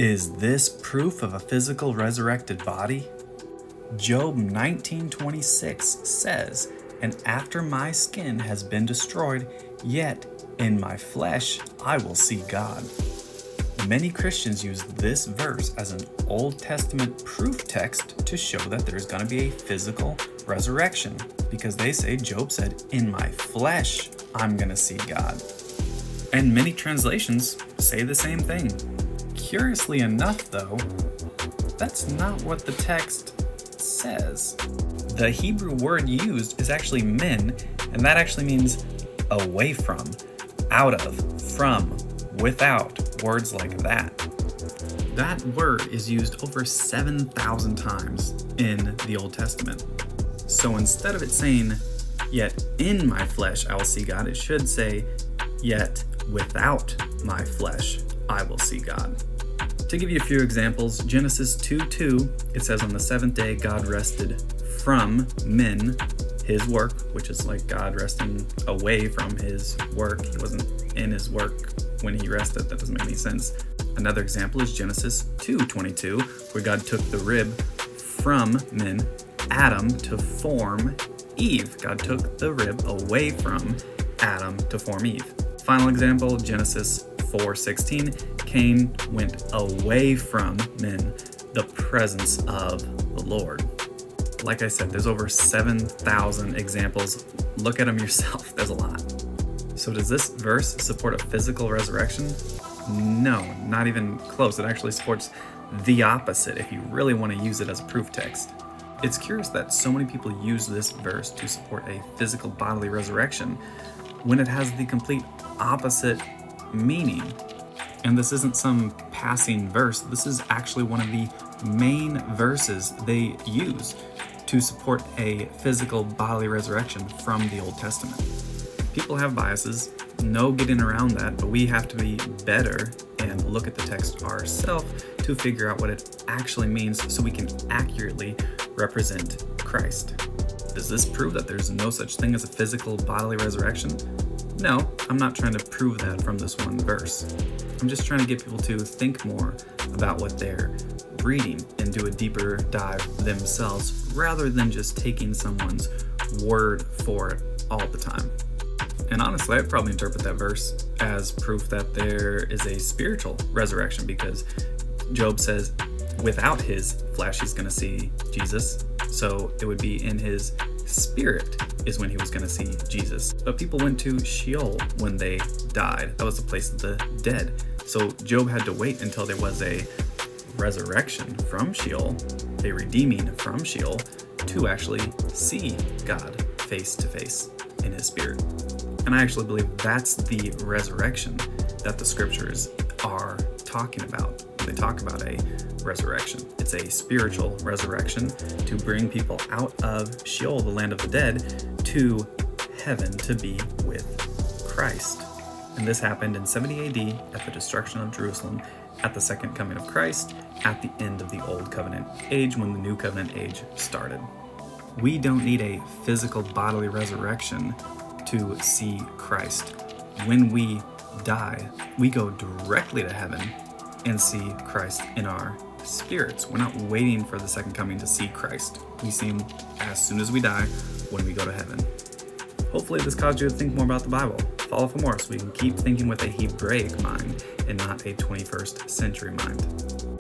Is this proof of a physical resurrected body? Job 19:26 says, "And after my skin has been destroyed, yet in my flesh I will see God." Many Christians use this verse as an Old Testament proof text to show that there's going to be a physical resurrection, because they say Job said, "In my flesh I'm going to see God." And many translations say the same thing. Curiously enough, though, that's not what the text says. The Hebrew word used is actually min, and that actually means away from, out of, from, without, words like that. That word is used over 7,000 times in the Old Testament. So instead of it saying, "Yet in my flesh I will see God," it should say, "Yet without my flesh I will see God." To give you a few examples, Genesis 2:2, it says, "On the seventh day God rested from min," his work, which is like God resting away from his work. He wasn't in his work when he rested. That doesn't make any sense. Another example is Genesis 2:22, where God took the rib from min, Adam, to form Eve. God took the rib away from Adam to form Eve. Final example, Genesis 4:16, Cain went away from min, the presence of the Lord. Like I said, there's over 7,000 examples. Look at them yourself, there's a lot. So does this verse support a physical resurrection? No, not even close. It actually supports the opposite if you really want to use it as a proof text. It's curious that so many people use this verse to support a physical bodily resurrection when it has the complete opposite meaning. And this isn't some passing verse. This is actually one of the main verses they use to support a physical bodily resurrection from the Old Testament. People have biases, no getting around that, but we have to be better and look at the text ourselves to figure out what it actually means so we can accurately represent Christ. Does this prove that there's no such thing as a physical bodily resurrection? No, I'm not trying to prove that from this one verse. I'm just trying to get people to think more about what they're reading and do a deeper dive themselves rather than just taking someone's word for it all the time. And honestly, I'd probably interpret that verse as proof that there is a spiritual resurrection, because Job says without his flesh he's going to see Jesus. So it would be in his spirit is when he was going to see Jesus. But people went to Sheol when they died. That was the place of the dead. So Job had to wait until there was a resurrection from Sheol, a redeeming from Sheol, to actually see God face to face in his spirit. And I actually believe that's the resurrection that the scriptures are talking about. They talk about a resurrection. It's a spiritual resurrection to bring people out of Sheol, the land of the dead, to heaven to be with Christ. And this happened in 70 AD at the destruction of Jerusalem, at the second coming of Christ, at the end of the Old Covenant age, when the New Covenant age started. We don't need a physical bodily resurrection to see Christ. When we die, we go directly to heaven and see Christ in our spirits. We're not waiting for the second coming to see Christ. We see him as soon as we die when we go to heaven. Hopefully this caused you to think more about the Bible. Follow for more so we can keep thinking with a Hebraic mind and not a 21st century mind.